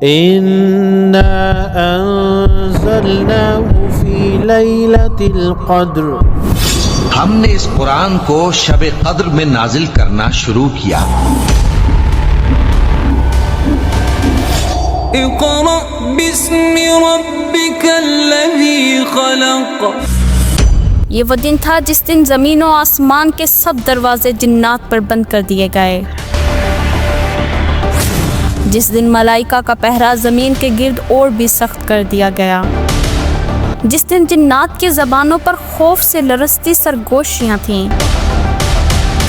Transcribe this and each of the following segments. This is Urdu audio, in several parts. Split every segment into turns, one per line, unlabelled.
إنا أنزلناه في ليلة القدر
ہم نے اس قرآن کو شب قدر میں نازل کرنا شروع کیا۔
اقرأ باسم ربك الذي خلق۔
یہ وہ دن تھا جس دن زمین و آسمان کے سب دروازے جنات پر بند کر دیے گئے، جس دن ملائکہ کا پہرا زمین کے گرد اور بھی سخت کر دیا گیا، جس دن جنات کی زبانوں پر خوف سے لرزتی سرگوشیاں تھیں،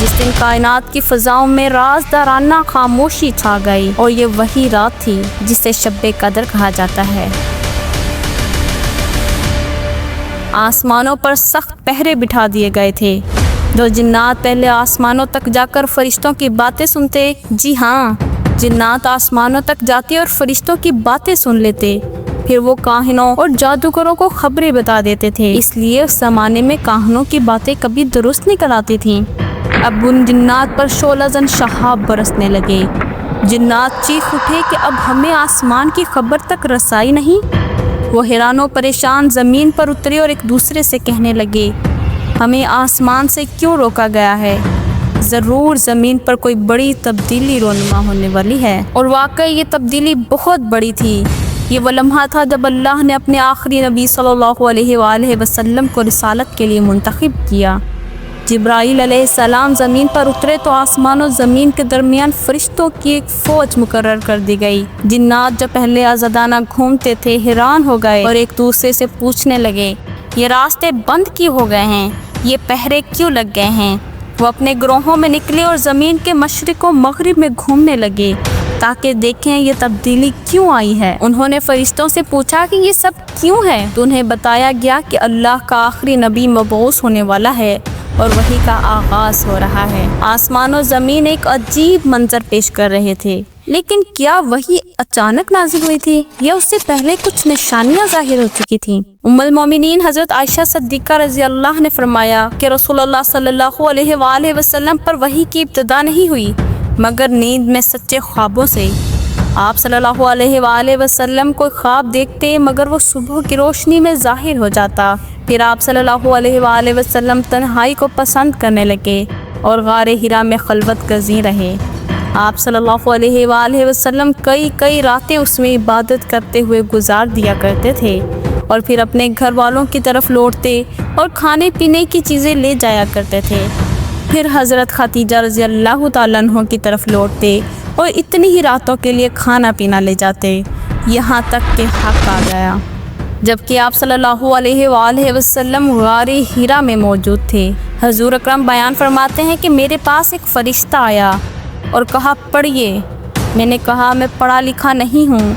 جس دن کائنات کی فضاؤں میں رازدارانہ خاموشی چھا گئی، اور یہ وہی رات تھی جسے شب قدر کہا جاتا ہے۔ آسمانوں پر سخت پہرے بٹھا دیے گئے تھے۔ جو جنات پہلے آسمانوں تک جا کر فرشتوں کی باتیں سنتے، جی ہاں، جنات آسمانوں تک جاتے اور فرشتوں کی باتیں سن لیتے، پھر وہ کاہنوں اور جادوگروں کو خبریں بتا دیتے تھے، اس لیے اس زمانے میں کاہنوں کی باتیں کبھی درست نکل آتی تھیں۔ اب ان جنات پر شعلہ زن شہاب برسنے لگے۔ جنات چیخ اٹھے کہ اب ہمیں آسمان کی خبر تک رسائی نہیں۔ وہ حیران و پریشان زمین پر اترے اور ایک دوسرے سے کہنے لگے، ہمیں آسمان سے کیوں روکا گیا ہے؟ ضرور زمین پر کوئی بڑی تبدیلی رونما ہونے والی ہے۔ اور واقعی یہ تبدیلی بہت بڑی تھی۔ یہ وہ لمحہ تھا جب اللہ نے اپنے آخری نبی صلی اللہ علیہ وآلہ وسلم کو رسالت کے لیے منتخب کیا۔ جبرائیل علیہ السلام زمین پر اترے تو آسمان و زمین کے درمیان فرشتوں کی ایک فوج مقرر کر دی گئی۔ جنات جو پہلے آزادانہ گھومتے تھے حیران ہو گئے اور ایک دوسرے سے پوچھنے لگے، یہ راستے بند کیوں ہو گئے ہیں؟ یہ پہرے کیوں لگ گئے ہیں؟ وہ اپنے گروہوں میں نکلے اور زمین کے مشرق و مغرب میں گھومنے لگے تاکہ دیکھیں یہ تبدیلی کیوں آئی ہے۔ انہوں نے فرشتوں سے پوچھا کہ یہ سب کیوں ہے؟ تو انہیں بتایا گیا کہ اللہ کا آخری نبی مبعوث ہونے والا ہے اور وحی کا آغاز ہو رہا ہے۔ آسمان و زمین ایک عجیب منظر پیش کر رہے تھے، لیکن کیا وحی اچانک نازل ہوئی تھی یا اس سے پہلے کچھ نشانیاں ظاہر ہو چکی تھیں؟ ام المومنین حضرت عائشہ صدیقہ رضی اللہ نے فرمایا کہ رسول اللہ صلی اللہ علیہ وآلہ وسلم پر وحی کی ابتدا نہیں ہوئی مگر نیند میں سچے خوابوں سے۔ آپ صلی اللہ علیہ وآلہ وسلم کوئی خواب دیکھتے مگر وہ صبح کی روشنی میں ظاہر ہو جاتا۔ پھر آپ صلی اللہ علیہ وآلہ وسلم تنہائی کو پسند کرنے لگے اور غار ہرا میں خلوت گزین رہے۔ آپ صلی اللہ علیہ وآلہ وسلم کئی راتیں اس میں عبادت کرتے ہوئے گزار دیا کرتے تھے اور پھر اپنے گھر والوں کی طرف لوٹتے اور کھانے پینے کی چیزیں لے جایا کرتے تھے۔ پھر حضرت خدیجہ رضی اللہ تعالیٰ عنہ کی طرف لوٹتے اور اتنی ہی راتوں کے لیے کھانا پینا لے جاتے، یہاں تک کہ حق آ گیا جبکہ آپ صلی اللہ علیہ وآلہ وسلم غار ہرا میں موجود تھے۔ حضور اکرم بیان فرماتے ہیں کہ میرے پاس ایک فرشتہ آیا اور کہا پڑھیے۔ میں نے کہا میں پڑھا لکھا نہیں ہوں۔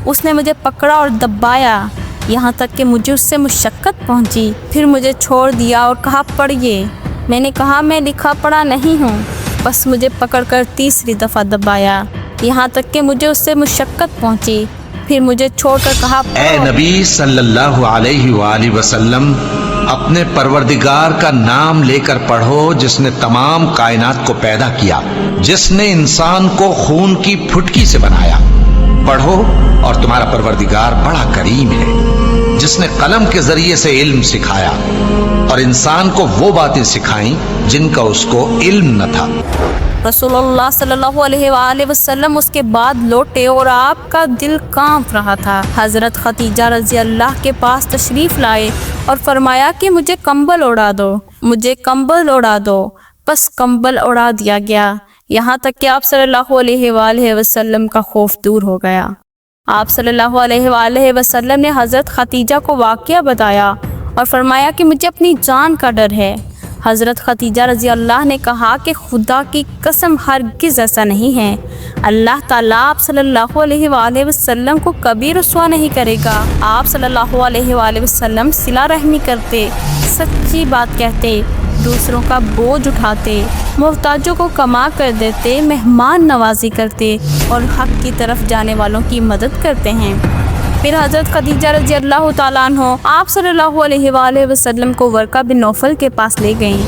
اس نے مجھے پکڑا اور دبایا یہاں تک کہ مجھے اس سے مشقت پہنچی، پھر مجھے چھوڑ دیا اور کہا پڑھیے۔ میں نے کہا میں لکھا پڑھا نہیں ہوں، بس مجھے پکڑ کر تیسری دفعہ دبایا یہاں تک کہ مجھے اس سے مشقت پہنچی، پھر مجھے چھوڑ کر کہا
اے نبی صلی اللہ علیہ وآلہ وسلم، اپنے پروردگار کا نام لے کر پڑھو جس نے تمام کائنات کو پیدا کیا، جس نے انسان کو خون کی پھٹکی سے بنایا۔ پڑھو اور تمہارا پروردگار بڑا کریم ہے، جس نے قلم کے ذریعے سے علم سکھایا اور انسان کو وہ باتیں سکھائیں جن کا اس کو علم نہ تھا۔
رسول اللہ صلی اللہ علیہ وآلہ وسلم اس کے بعد لوٹے اور آپ کا دل کانپ رہا تھا۔ حضرت خدیجہ رضی اللہ کے پاس تشریف لائے اور فرمایا کہ مجھے کمبل اڑا دو، مجھے کمبل اڑا دو۔ بس کمبل اڑا دیا گیا یہاں تک کہ آپ صلی اللہ علیہ وآلہ وسلم کا خوف دور ہو گیا۔ آپ صلی اللہ علیہ وآلہ وسلم نے حضرت خدیجہ کو واقعہ بتایا اور فرمایا کہ مجھے اپنی جان کا ڈر ہے۔ حضرت خدیجہ رضی اللہ نے کہا کہ خدا کی قسم ہرگز ایسا نہیں ہے، اللہ تعالیٰ آپ صلی اللہ علیہ وآلہ وسلم کو کبھی رسوا نہیں کرے گا۔ آپ صلی اللہ علیہ وآلہ وسلم صلہ رحمی کرتے، سچی بات کہتے، دوسروں کا بوجھ اٹھاتے، محتاجوں کو کما کر دیتے، مہمان نوازی کرتے اور حق کی طرف جانے والوں کی مدد کرتے ہیں۔ پھر حضرت خدیجہ رضی اللہ تعالیٰ عنہ آپ صلی اللہ علیہ وآلہ وسلم کو ورقہ بن نوفل کے پاس لے گئیں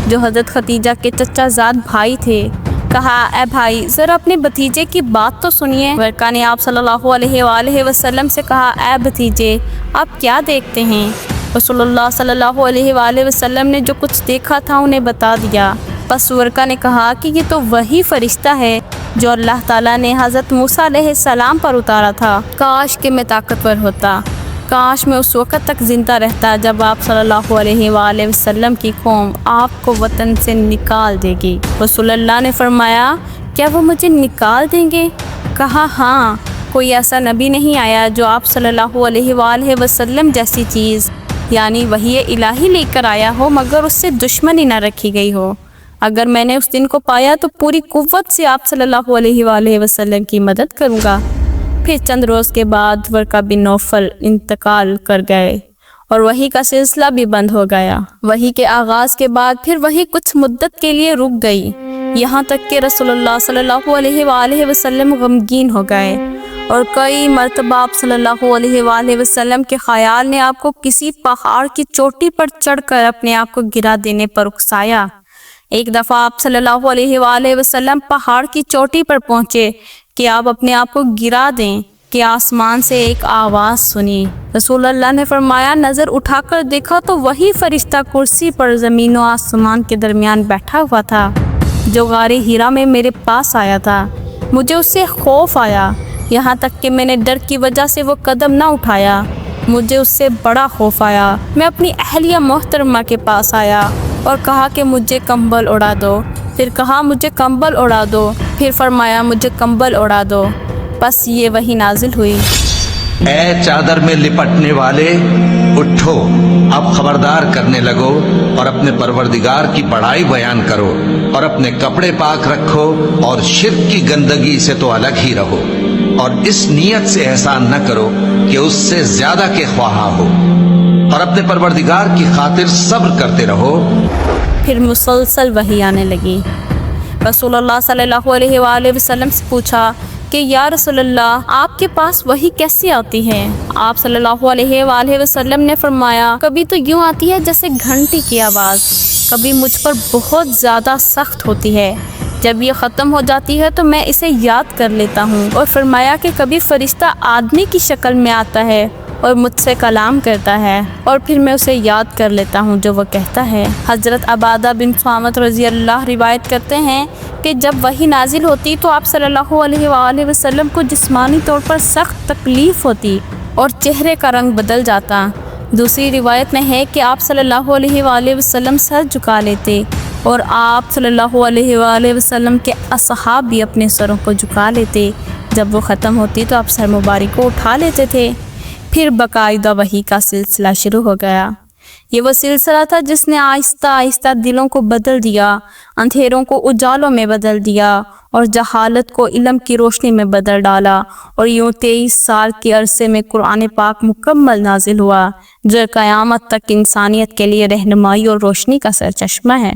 جو حضرت خدیجہ کے چچا زاد بھائی تھے۔ کہا اے بھائی ذرا اپنے بھتیجے کی بات تو سنیے۔ ورقہ نے آپ صلی اللہ علیہ وآلہ وسلم سے کہا اے بھتیجے آپ کیا دیکھتے ہیں؟ رسول اللہ صلی اللہ علیہ وآلہ وسلم نے جو کچھ دیکھا تھا انہیں بتا دیا۔ پس ورقہ نے کہا کہ یہ تو وہی فرشتہ ہے جو اللہ تعالیٰ نے حضرت موسیٰ علیہ السلام پر اتارا تھا۔ کاش کہ میں طاقتور ہوتا، کاش میں اس وقت تک زندہ رہتا جب آپ صلی اللہ علیہ وآلہ وسلم کی قوم آپ کو وطن سے نکال دے گی۔ رسول اللہ نے فرمایا کیا وہ مجھے نکال دیں گے؟ کہا ہاں، کوئی ایسا نبی نہیں آیا جو آپ صلی اللہ علیہ وآلہ وسلم جیسی چیز یعنی وحی الہی لے کر آیا ہو مگر اس سے دشمنی نہ رکھی گئی ہو۔ اگر میں نے اس دن کو پایا تو پوری قوت سے آپ صلی اللہ علیہ وآلہ وسلم کی مدد کروں گا۔ پھر چند روز کے بعد ورقہ بن نوفل انتقال کر گئے اور وحی کا سلسلہ بھی بند ہو گیا۔ وحی کے آغاز کے بعد پھر وحی کچھ مدت کے لیے رک گئی، یہاں تک کہ رسول اللہ صلی اللہ علیہ وآلہ وسلم غمگین ہو گئے اور کئی مرتبہ آپ صلی اللہ علیہ وآلہ وسلم کے خیال نے آپ کو کسی پہاڑ کی چوٹی پر چڑھ کر اپنے آپ کو گرا دینے پر اکسایا۔ ایک دفعہ آپ صلی اللہ علیہ وآلہ وسلم پہاڑ کی چوٹی پر پہنچے کہ آپ اپنے آپ کو گرا دیں کہ آسمان سے ایک آواز سنی۔ رسول اللہ نے فرمایا نظر اٹھا کر دیکھا تو وہی فرشتہ کرسی پر زمین و آسمان کے درمیان بیٹھا ہوا تھا جو غار ہیرا میں میرے پاس آیا تھا۔ مجھے اس سے خوف آیا، یہاں تک کہ میں نے ڈر کی وجہ سے وہ قدم نہ اٹھایا۔ مجھے اس سے بڑا خوف آیا، میں اپنی اہلیہ محترمہ کے پاس آیا اور کہا کہ مجھے کمبل اڑا دو، پھر کہا مجھے کمبل اڑا دو، پھر فرمایا مجھے کمبل اڑا دو۔ بس یہ وحی نازل ہوئی۔
اے چادر میں لپٹنے والے اٹھو، اب خبردار کرنے لگو اور اپنے پروردگار کی بڑائی بیان کرو اور اپنے کپڑے پاک رکھو اور شرک کی گندگی سے تو الگ ہی رہو اور اس نیت سے احسان نہ کرو کہ اس سے زیادہ کے خواہاں ہو اور اپنے پروردگار کی خاطر صبر کرتے رہو۔
پھر مسلسل وحی آنے لگی۔ رسول اللہ صلی اللہ علیہ وآلہ وسلم سے پوچھا کہ یا رسول اللہ آپ کے پاس وحی کیسی آتی ہے؟ آپ صلی اللہ علیہ وآلہ وسلم نے فرمایا کبھی تو یوں آتی ہے جیسے گھنٹی کی آواز، کبھی مجھ پر بہت زیادہ سخت ہوتی ہے، جب یہ ختم ہو جاتی ہے تو میں اسے یاد کر لیتا ہوں۔ اور فرمایا کہ کبھی فرشتہ آدمی کی شکل میں آتا ہے اور مجھ سے کلام کرتا ہے اور پھر میں اسے یاد کر لیتا ہوں جو وہ کہتا ہے۔ حضرت عبادہ بن صامت رضی اللہ روایت کرتے ہیں کہ جب وحی نازل ہوتی تو آپ صلی اللہ علیہ وآلہ وسلم کو جسمانی طور پر سخت تکلیف ہوتی اور چہرے کا رنگ بدل جاتا۔ دوسری روایت میں ہے کہ آپ صلی اللہ علیہ وآلہ وسلم سر جھکا لیتے اور آپ صلی اللہ علیہ وآلہ وسلم کے اصحاب بھی اپنے سروں کو جھکا لیتے۔ جب وہ ختم ہوتی تو آپ سر مبارک کو اٹھا لیتے تھے۔ پھر باقاعدہ وحی کا سلسلہ شروع ہو گیا۔ یہ وہ سلسلہ تھا جس نے آہستہ آہستہ دلوں کو بدل دیا، اندھیروں کو اجالوں میں بدل دیا اور جہالت کو علم کی روشنی میں بدل ڈالا، اور یوں 23 سال کے عرصے میں قرآن پاک مکمل نازل ہوا جو قیامت تک انسانیت کے لیے رہنمائی اور روشنی کا سرچشمہ ہے۔